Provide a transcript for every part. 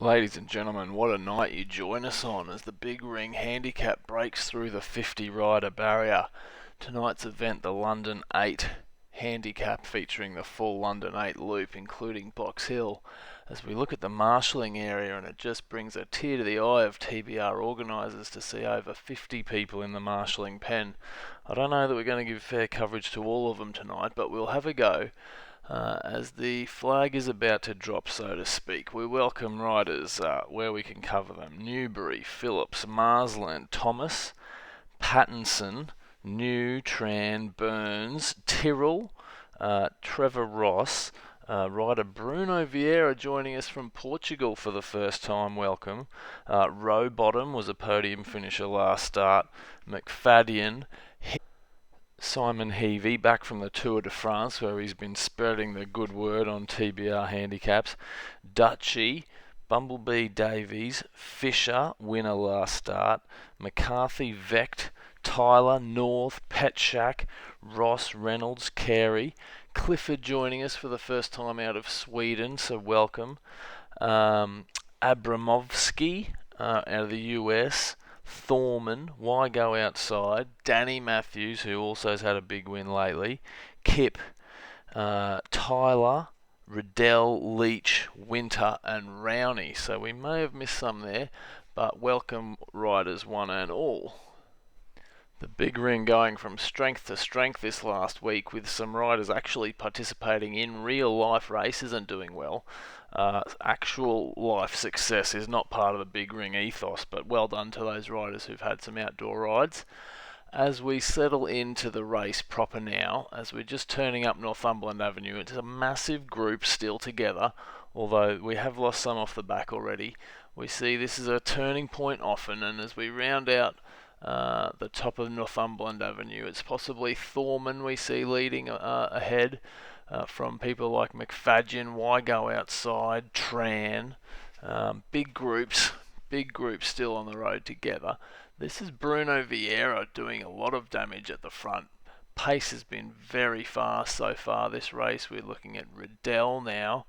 Ladies and gentlemen, what a night you join us on as the Big Ring Handicap breaks through the 50 rider barrier. Tonight's event, the London 8 Handicap, featuring the full London 8 loop, including Box Hill. As we look at the marshalling area, and it just brings a tear to the eye of TBR organisers to see over 50 people in the marshalling pen. I don't know that we're going to give fair coverage to all of them tonight, but we'll have a go. As the flag is about to drop, so to speak, we welcome riders where we can cover them: Newbury, Phillips, Marsland, Thomas, Pattinson, New, Tran, Burns, Tyrrell, Trevor Ross, rider Bruno Vieira joining us from Portugal for the first time, welcome. Rowbottom was a podium finisher last start. McFadden, Simon Heavey, back from the Tour de France, where he's been spreading the good word on TBR handicaps. Dutchy, Bumblebee Davies, Fisher, winner last start. McCarthy, Vecht, Tyler, North, Petshak, Ross, Reynolds, Carey. Clifford joining us for the first time out of Sweden, so welcome. Abramovsky out of the US. Thorman, Why Go Outside, Danny Matthews, who also has had a big win lately, Kip, Tyler, Riddell, Leach, Winter, and Rowney. So we may have missed some there, but welcome riders one and all. The Big Ring going from strength to strength this last week, with some riders actually participating in real life races and doing well. Actual life success is not part of the Big Ring ethos, but well done to those riders who've had some outdoor rides. As we settle into the race proper now, as we're just turning up Northumberland Avenue, it's a massive group still together, although we have lost some off the back already. We see this is a turning point often, and as we round out the top of Northumberland Avenue, it's possibly Thorman we see leading ahead. From people like McFadden, Why Go Outside, Tran, big groups still on the road together. This is Bruno Vieira doing a lot of damage at the front. Pace has been very fast so far this race. We're looking at Riddell now.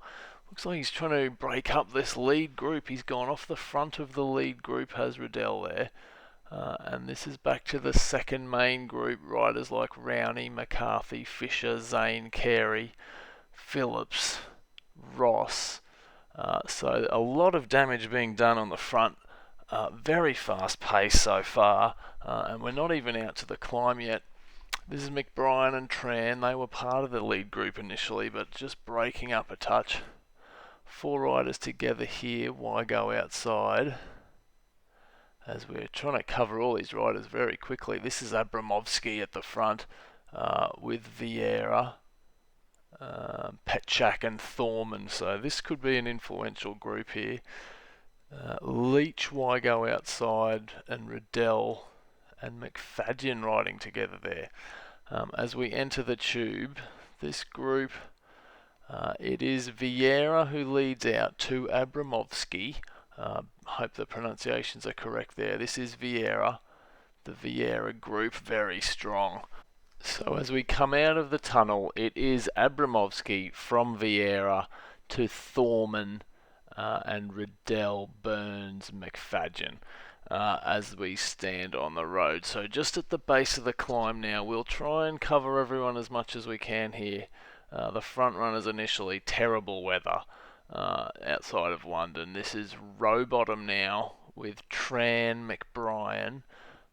Looks like he's trying to break up this lead group. He's gone off the front of the lead group, has Riddell there. And this is back to the second main group, riders like Rowney, McCarthy, Fisher, Zane, Carey, Phillips, Ross. So a lot of damage being done on the front. Very fast pace so far, and we're not even out to the climb yet. This is McBrien and Tran. They were part of the lead group initially, but just breaking up a touch. Four riders together here. Why Go Outside? As we're trying to cover all these riders very quickly. This is Abramovsky at the front with Vieira, Petchak and Thorman. So this could be an influential group here. Leach, Why Go Outside, and Riddell and McFadden riding together there. As we enter the tube, this group, it is Vieira who leads out to Abramovsky. Hope the pronunciations are correct there. This is Vieira, the Vieira group, very strong. So as we come out of the tunnel, it is Abramovsky from Vieira to Thorman and Riddell, Burns, McFadden as we stand on the road. So just at the base of the climb now, we'll try and cover everyone as much as we can here. The front runners initially, terrible weather outside of London. This is Rowbottom now with Tran, McBrien,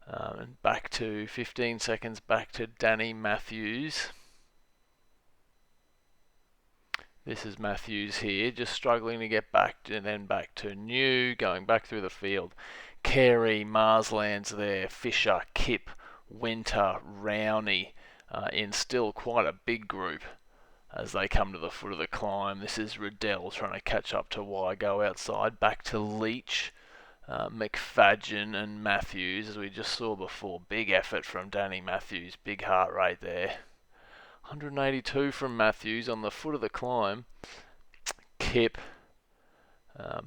and back to 15 seconds back to Danny Matthews. This is Matthews here, just struggling to get back, and then back to New, going back through the field. Carey, Marsland's there, Fisher, Kip, Winter, Rowney, in still quite a big group as they come to the foot of the climb. This is Riddell trying to catch up to Why Go Outside. Back to Leach, McFadden and Matthews, as we just saw before. Big effort from Danny Matthews, big heart rate there. 182 from Matthews on the foot of the climb. Kip,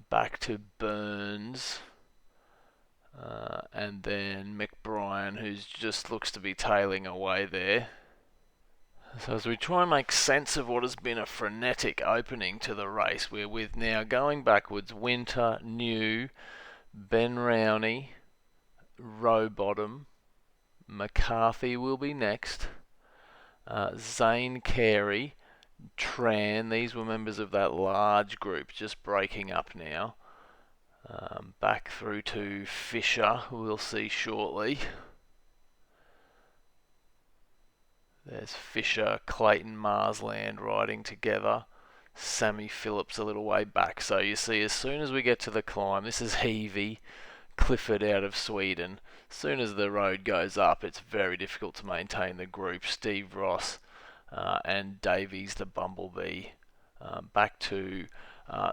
back to Burns, and then McBrien, who just looks to be tailing away there. So as we try and make sense of what has been a frenetic opening to the race, we're with now going backwards Winter, New, Ben Rowney, Rowbottom, McCarthy will be next, Zane Carey, Tran, these were members of that large group just breaking up now. Back through to Fisher, who we'll see shortly. There's Fisher, Clayton, Marsland riding together. Sammy Phillips a little way back. So you see, as soon as we get to the climb, this is Heavey, Clifford out of Sweden. As soon as the road goes up, it's very difficult to maintain the group. Steve Ross and Davies the Bumblebee. Back to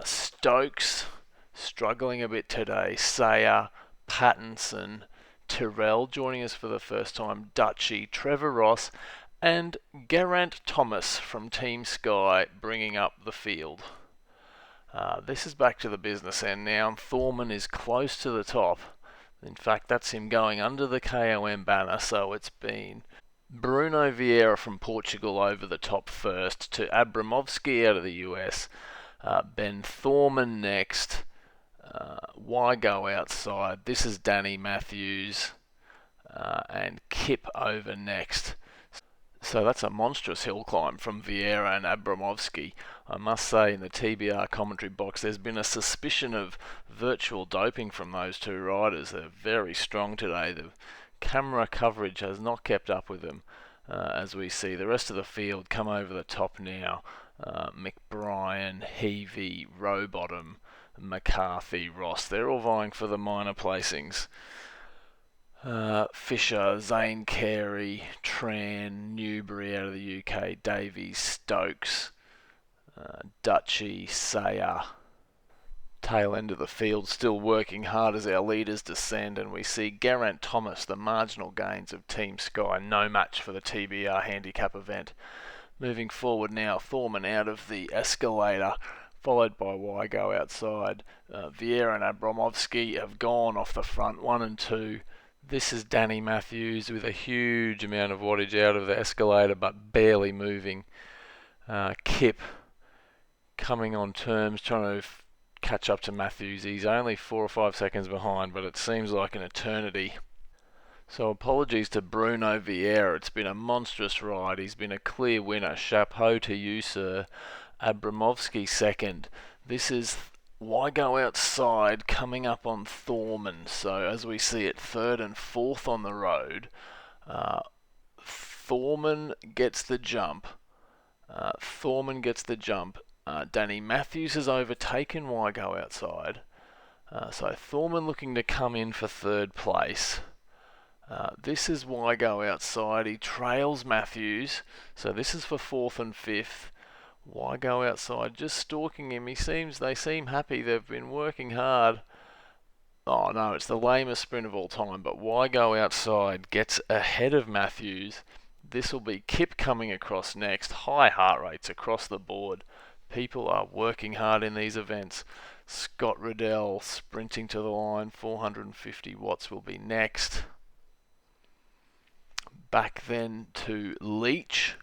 Stokes, struggling a bit today. Sayer, Pattinson, Tyrrell joining us for the first time. Dutchy, Trevor Ross, and Geraint Thomas from Team Sky bringing up the field. This is back to the business end now. Thorman is close to the top. In fact, that's him going under the KOM banner, so it's been Bruno Vieira from Portugal over the top first, to Abramovsky out of the US, Ben Thorman next, Wygo outside. This is Danny Matthews, and Kip over next. So that's a monstrous hill climb from Vieira and Abramovsky. I must say, in the TBR commentary box, there's been a suspicion of virtual doping from those two riders. They're very strong today. The camera coverage has not kept up with them, as we see the rest of the field come over the top now. McBrien, Heavey, Rowbottom, McCarthy, Ross, they're all vying for the minor placings. Fisher, Zane Carey, Tran, Newbury out of the UK, Davies, Stokes, Dutchy, Sayer. Tail end of the field still working hard as our leaders descend, and we see Geraint Thomas, the marginal gains of Team Sky, no match for the TBR handicap event. Moving forward now, Thorman out of the escalator, followed by Wygo outside. Vieira and Abramovsky have gone off the front, 1 and 2. This is Danny Matthews with a huge amount of wattage out of the escalator, but barely moving. Kip coming on terms, trying to catch up to Matthews. He's only 4 or 5 seconds behind, but it seems like an eternity. So apologies to Bruno Vieira. It's been a monstrous ride. He's been a clear winner. Chapeau to you, sir. Abramovsky second. This is Wygo outside coming up on Thorman. So as we see it, 3rd and 4th on the road. Thorman gets the jump. Danny Matthews has overtaken Wygo outside. So Thorman looking to come in for 3rd place. This is Wygo outside. He trails Matthews. So this is for 4th and 5th. Wygo outside, just stalking him. They seem happy. They've been working hard. Oh no, it's the lamest sprint of all time. But Wygo outside gets ahead of Matthews. This will be Kip coming across next. High heart rates across the board. People are working hard in these events. Scott Riddell sprinting to the line. 450 watts will be next. Back then to Leach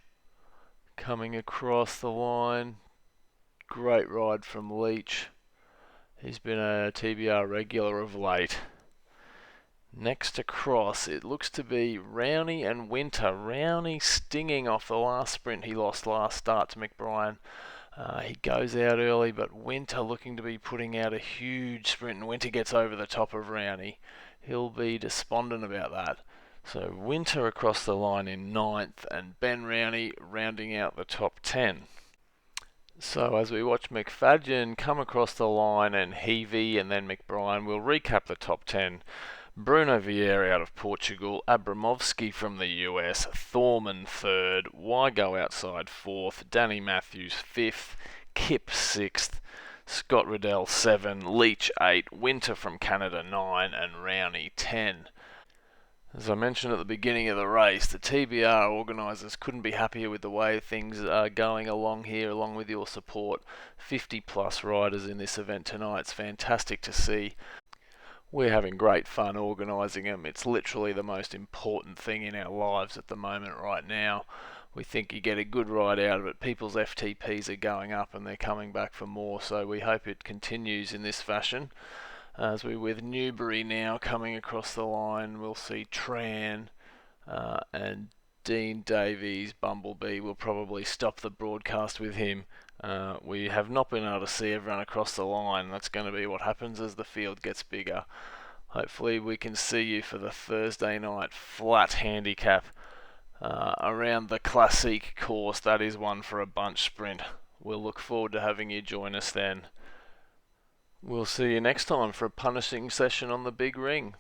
coming across the line. Great ride from Leach. He's been a TBR regular of late. Next across, it looks to be Rowney and Winter. Rowney stinging off the last sprint he lost last start to McBrien. He goes out early, but Winter looking to be putting out a huge sprint, and Winter gets over the top of Rowney. He'll be despondent about that. So Winter across the line in 9th, and Ben Rowney rounding out the top 10. So as we watch McFadden come across the line and Heavey and then McBrien, we'll recap the top 10. Bruno Vieira out of Portugal, Abramovsky from the US, Thorman 3rd, Wygo outside 4th, Danny Matthews 5th, Kip 6th, Scott Riddell 7, Leach 8, Winter from Canada 9, and Rowney 10. As I mentioned at the beginning of the race, the TBR organisers couldn't be happier with the way things are going along here, along with your support. 50 plus riders in this event tonight. It's fantastic to see. We're having great fun organising them. It's literally the most important thing in our lives at the moment right now. we think you get a good ride out of it. People's FTPs are going up and they're coming back for more, so we hope it continues in this fashion. As we with Newbury now coming across the line, we'll see Tran and Dean Davies. Bumblebee will probably stop the broadcast with him. We have not been able to see everyone across the line. That's going to be what happens as the field gets bigger. Hopefully we can see you for the Thursday night flat handicap around the Classique course. That is one for a bunch sprint. We'll look forward to having you join us then. We'll see you next time for a punishing session on the big ring.